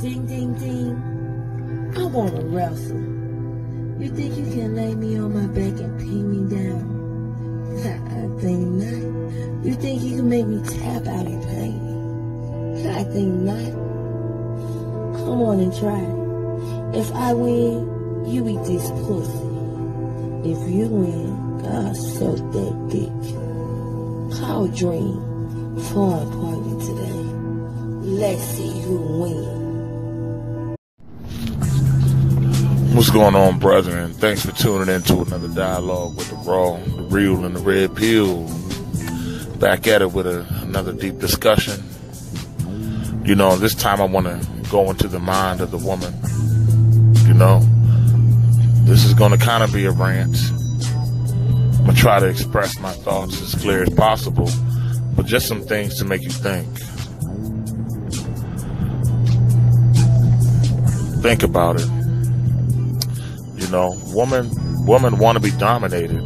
Ding, ding, ding. I want to wrestle. You think you can lay me on my back and pin me down? I think not. You think you can make me tap out in pain? I think not. Come on and try it. If I win, you eat this pussy. If you win, God suck that dick. Call Dream for an appointment today. Let's see who wins. What's going on, brethren? Thanks for tuning in to another dialogue with the raw, the real, and the red pill. Back at it with another deep discussion. You know, this time I want to go into the mind of the woman. You know, this is going to kind of be a rant. I'm going to try to express my thoughts as clear as possible, but just some things to make you think. Think about it. You know, women want to be dominated.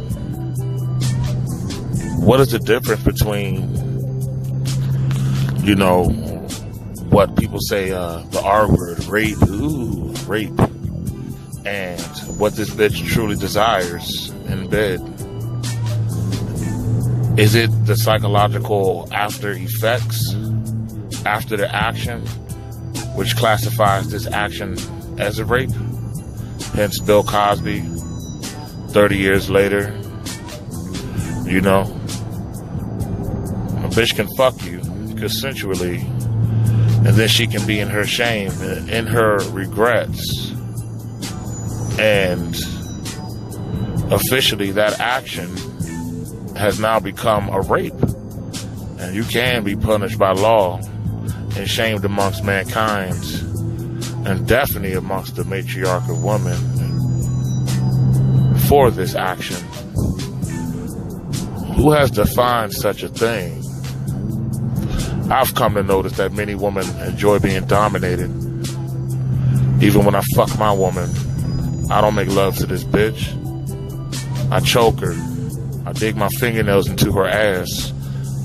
What is the difference between, you know, what people say, the R word, rape, rape, and what this bitch truly desires in bed? Is it the psychological after effects, after the action, which classifies this action as a rape? Hence Bill Cosby, 30 years later. You know, a bitch can fuck you consensually, and then she can be in her shame, in her regrets, and officially that action has now become a rape, and you can be punished by law and shamed amongst mankind, and definitely amongst the matriarch of women for this action. Who has defined such a thing? I've come to notice that many women enjoy being dominated. Even when I fuck my woman, I don't make love to this bitch. I choke her. I dig my fingernails into her ass.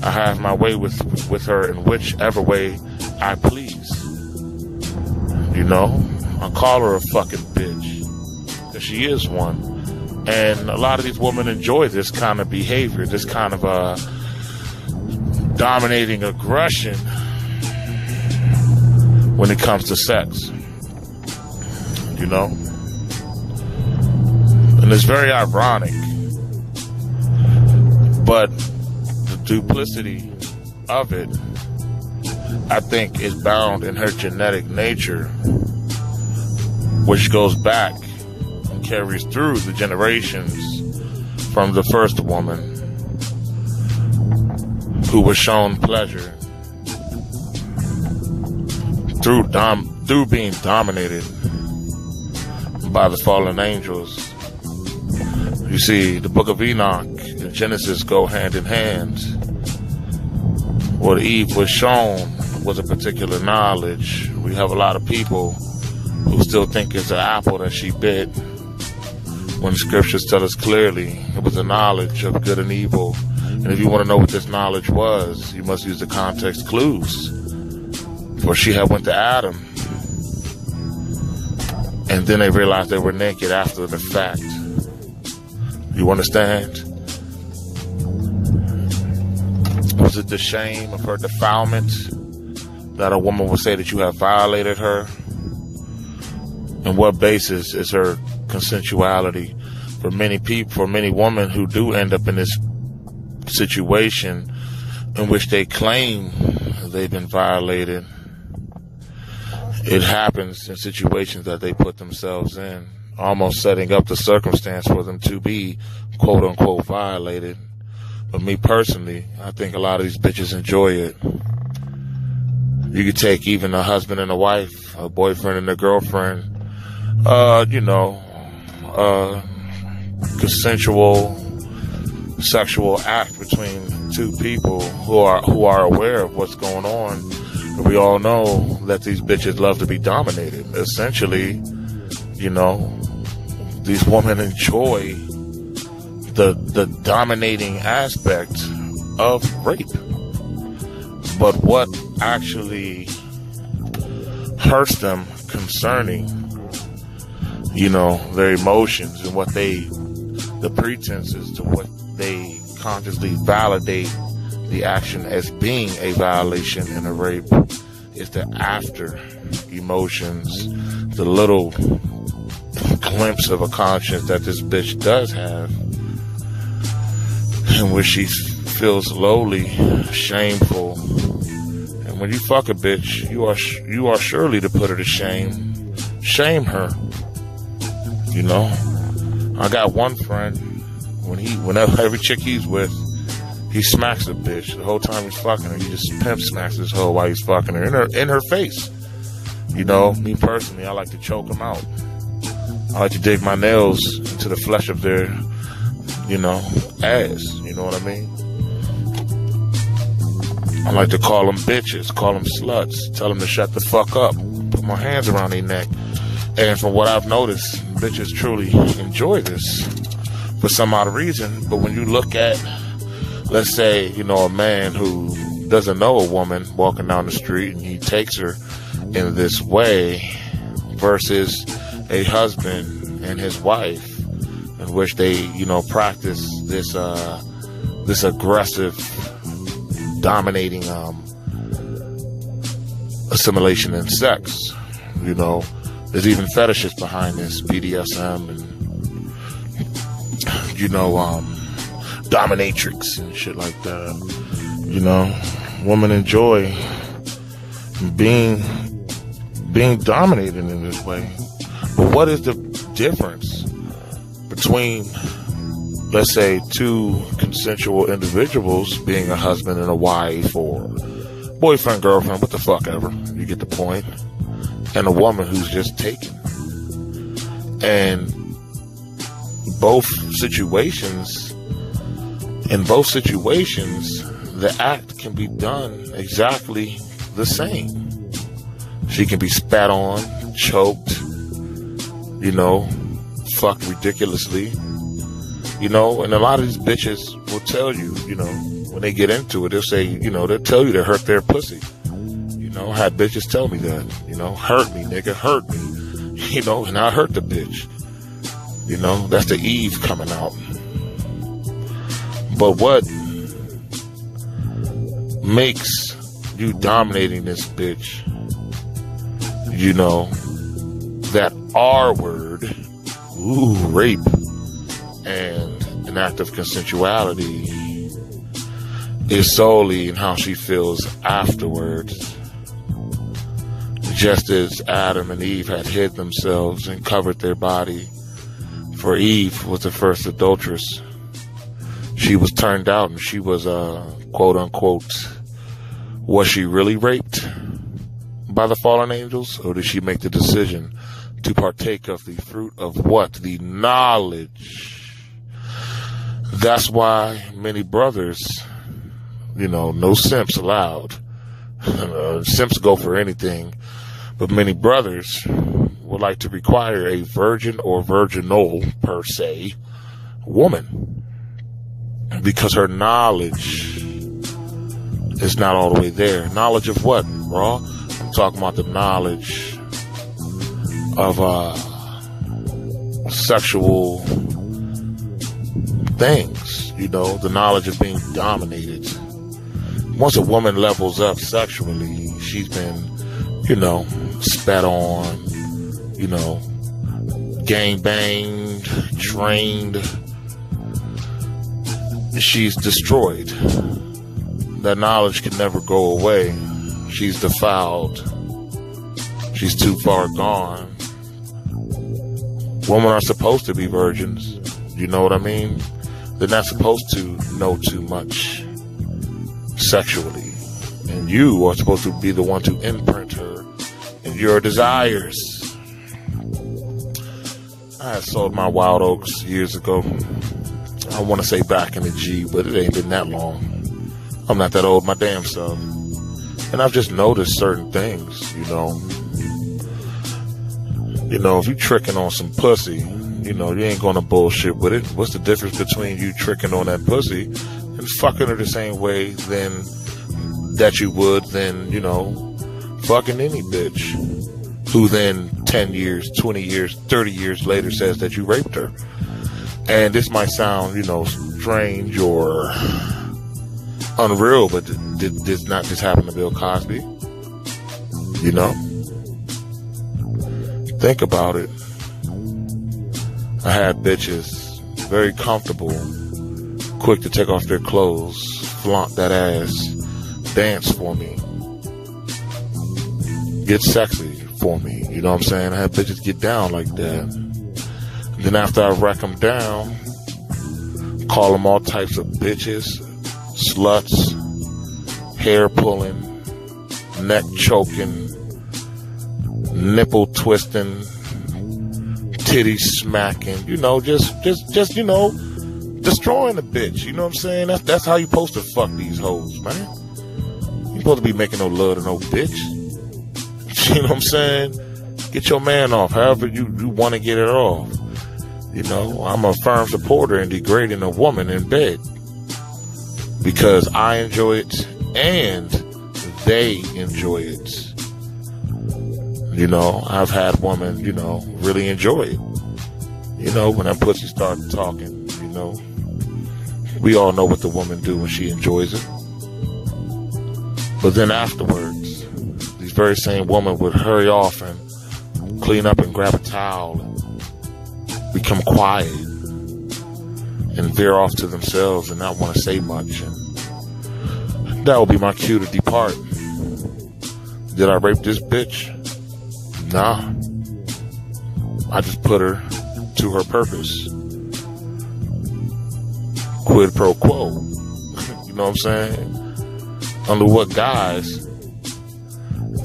I have my way with her in whichever way I please. You know, I call her a fucking bitch, because she is one. And a lot of these women enjoy this kind of behavior, this kind of dominating aggression when it comes to sex. You know? And it's very ironic, but the duplicity of it, I think, is bound in her genetic nature, which goes back and carries through the generations from the first woman who was shown pleasure through being dominated by the fallen angels. You see, the book of Enoch and Genesis go hand in hand. What Eve was shown was a particular knowledge. We have a lot of people who still think it's an apple that she bit, when scriptures tell us clearly it was a knowledge of good and evil. And if you want to know what this knowledge was, you must use the context clues. For she had went to Adam, and then they realized they were naked after the fact. You understand? Was it the shame of her defilement that a woman would say that you have violated her? And what basis is her consensuality? For many people, for many women who do end up in this situation in which they claim they've been violated, it happens in situations that they put themselves in, almost setting up the circumstance for them to be quote unquote violated. But me personally, I think a lot of these bitches enjoy it. You could take even a husband and a wife, a boyfriend and a girlfriend, consensual sexual act between two people who are aware of what's going on. We all know that these bitches love to be dominated. Essentially, you know, these women enjoy the dominating aspect of rape. But what actually hurts them concerning, their emotions and what the pretenses to what they consciously validate the action as being a violation and a rape is the after emotions, the little glimpse of a conscience that this bitch does have, in which she feels lowly, shameful. And when you fuck a bitch, you are surely to put her to shame. Shame her. I got one friend, whenever every chick he's with, he smacks a bitch. The whole time he's fucking her, he just pimp smacks this hoe while he's fucking her in her face. Me personally, I like to choke them out. I like to dig my nails into the flesh of their, ass. You know what I mean? I like to call them bitches, call them sluts, tell them to shut the fuck up, put my hands around their neck. And from what I've noticed, bitches truly enjoy this for some odd reason. But when you look at, let's say, a man who doesn't know a woman walking down the street and he takes her in this way versus a husband and his wife in which they, practice this aggressive, dominating assimilation in sex. There's even fetishes behind this, BDSM and dominatrix and shit like that. Women enjoy being dominated in this way. But what is the difference between, let's say, two consensual individuals being a husband and a wife, or boyfriend, girlfriend, what the fuck ever, you get the point, and a woman who's just taken? And in both situations, the act can be done exactly the same. She can be spat on, choked, fucked ridiculously, and a lot of these bitches will tell you, when they get into it, they'll say, they'll tell you to hurt their pussy. I had bitches tell me that, hurt me, nigga, hurt me, and I hurt the bitch. That's the Eve coming out. But what makes you dominating this bitch, that R word, rape, and an act of consensuality is solely in how she feels afterwards. Just as Adam and Eve had hid themselves and covered their body, for Eve was the first adulteress. She was turned out and she was, quote unquote, was she really raped by the fallen angels, or did she make the decision to partake of the fruit of what? The knowledge. That's why many brothers, no simps allowed. Simps go for anything, but many brothers would like to require a virgin or virginal, per se, woman, because her knowledge is not all the way there. Knowledge of what, bro? I'm talking about the knowledge of sexual things, the knowledge of being dominated. Once a woman levels up sexually, she's been, spat on, gang banged, trained. She's destroyed. That knowledge can never go away. She's defiled. She's too far gone. Women are supposed to be virgins. You know what I mean? They're not supposed to know too much sexually. And you are supposed to be the one to imprint her in your desires. I had sold my wild oats years ago. I want to say back in the G, but it ain't been that long. I'm not that old my damn self. And I've just noticed certain things, if you tricking on some pussy, you ain't gonna bullshit with it. What's the difference between you tricking on that pussy and fucking her the same way that you would fucking any bitch? who then 10 years, 20 years, 30 years later says that you raped her. And this might sound, strange or unreal, but did not just happen to Bill Cosby? Think about it. I had bitches very comfortable, quick to take off their clothes, flaunt that ass, dance for me, get sexy for me. You know what I'm saying? I had bitches get down like that. Then after I rack them down, call them all types of bitches, sluts, hair pulling, neck choking, nipple twisting, titty smacking, just destroying the bitch. You know what I'm saying? That's how you supposed to fuck these hoes, man. You supposed to be making no love to no bitch. You know what I'm saying? Get your man off however you want to get it off. I'm a firm supporter in degrading a woman in bed, because I enjoy it and they enjoy it. I've had women, really enjoy it. When that pussy started talking, we all know what the woman do when she enjoys it. But then afterwards, these very same women would hurry off and clean up and grab a towel and become quiet and veer off to themselves and not want to say much. And that will be my cue to depart. Did I rape this bitch? Nah. I just put her to her purpose. Quid pro quo. You know what I'm saying? Under what guise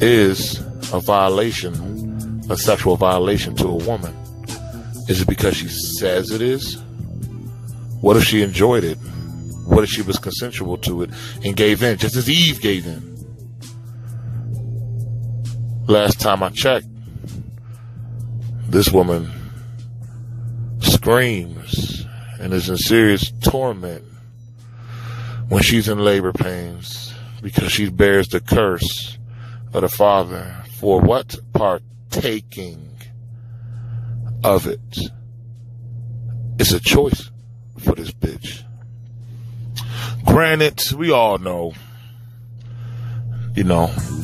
is a violation, a sexual violation to a woman? Is it because she says it is? What if she enjoyed it? What if she was consensual to it and gave in, just as Eve gave in? Last time I checked, this woman screams and is in serious torment when she's in labor pains, because she bears the curse of the father for what? Partaking of it. It's a choice for this bitch. Granted, we all know,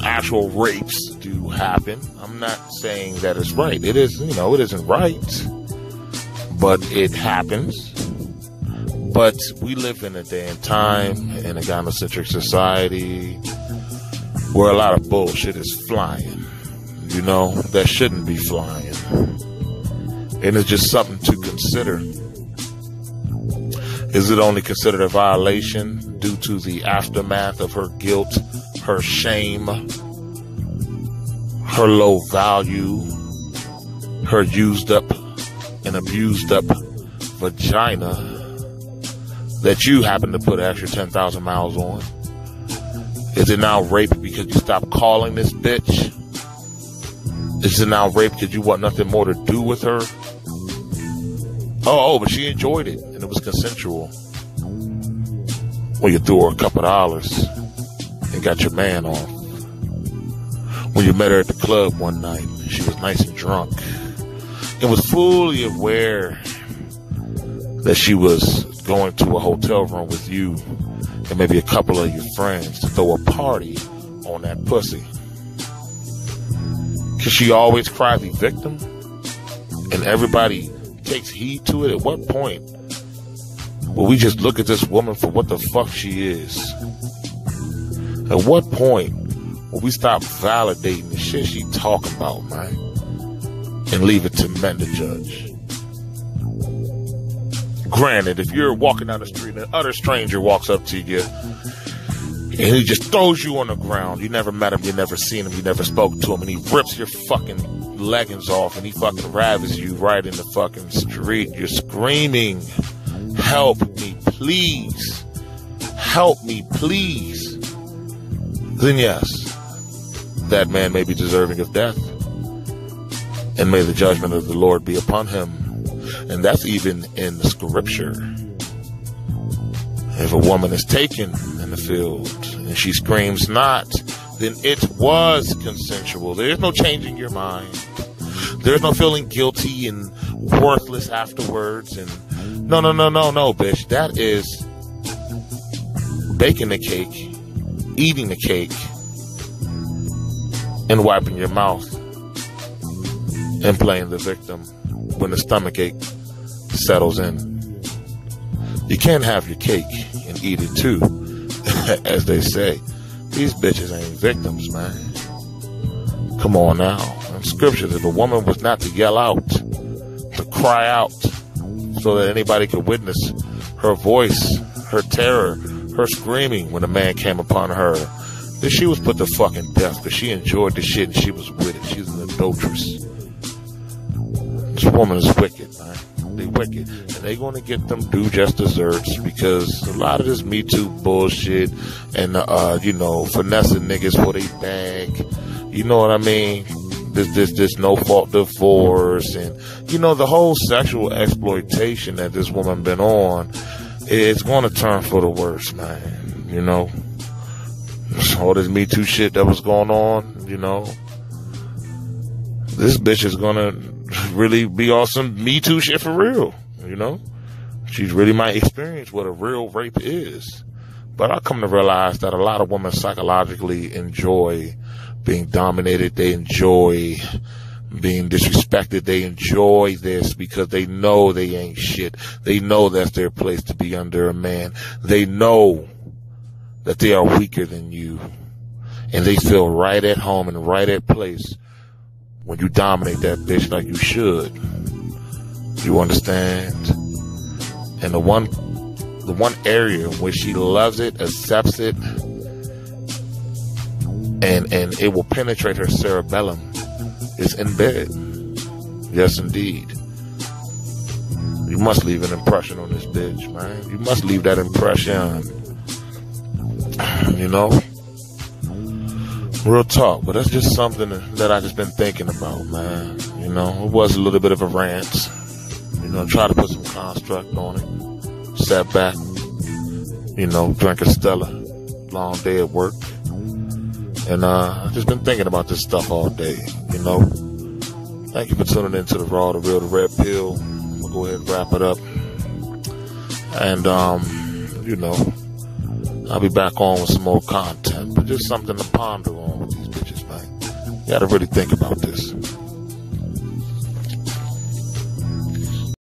actual rapes do happen. I'm not saying that it's right. It is, it isn't right, but it happens. But we live in a day and time in a gynocentric society where a lot of bullshit is flying, that shouldn't be flying. And it's just something to consider. Is it only considered a violation due to the aftermath of her guilt, her shame, her low value, her used up and abused up vagina that you happen to put an extra 10,000 miles on? Is it now rape because you stopped calling this bitch? Is it now rape because you want nothing more to do with her? Oh, but she enjoyed it and it was consensual. When you threw her a couple dollars and got your man off. When you met her at the club one night and she was nice and drunk and was fully aware that she was going to a hotel room with you and maybe a couple of your friends to throw a party on that pussy. Cause she always cries the victim and everybody takes heed to it. At what point will we just look at this woman for what the fuck she is? At what point will we stop validating the shit she talking about, man, and leave it to men to judge? Granted, if you're walking down the street and an utter stranger walks up to you and he just throws you on the ground, you never met him, you never seen him, you never spoke to him, and he rips your fucking leggings off and he fucking ravishes you right in the fucking street, you're screaming, help me please, help me please, then yes, that man may be deserving of death, and may the judgment of the Lord be upon him. And that's even in the scripture. If a woman is taken in the field and she screams not, then it was consensual. There's no changing your mind. There's no feeling guilty and worthless afterwards. And no, bitch. That is baking the cake, eating the cake, and wiping your mouth and playing the victim when the stomachache settles in. You can't have your cake and eat it too, as they say. These bitches ain't victims, man. Come on now. In scripture, if a woman was not to yell out, to cry out, so that anybody could witness her voice, her terror, her screaming when a man came upon her, then she was put to fucking death because she enjoyed the shit and she was with it. She's an adulteress. This woman is wicked, man. They wicked. And they gonna get them due just desserts because a lot of this Me Too bullshit and, finessing niggas for they bag. You know what I mean? This no fault divorce and, the whole sexual exploitation that this woman been on, it's gonna turn for the worse, man. All this Me Too shit that was going on, this bitch is gonna really be on some Me Too shit for real, She really might experience what a real rape is. But I come to realize that a lot of women psychologically enjoy being dominated. They enjoy being disrespected. They enjoy this because they know they ain't shit. They know that's their place to be under a man. They know that they are weaker than you. And they feel right at home and right at place when you dominate that bitch like you should. You understand? And the one area where she loves it, accepts it, and it will penetrate her cerebellum is in bed. Yes, indeed. You must leave an impression on this bitch, man. You must leave that impression. Real talk, but that's just something that I just been thinking about, man. It was a little bit of a rant. Try to put some construct on it. Sat back, drank a Stella. Long day at work. And I've just been thinking about this stuff all day, Thank you for tuning in to the Raw, the Real, the Red Pill. I'm gonna go ahead and wrap it up. And, I'll be back on with some more content, but just something to ponder on with these bitches, man. You gotta really think about this.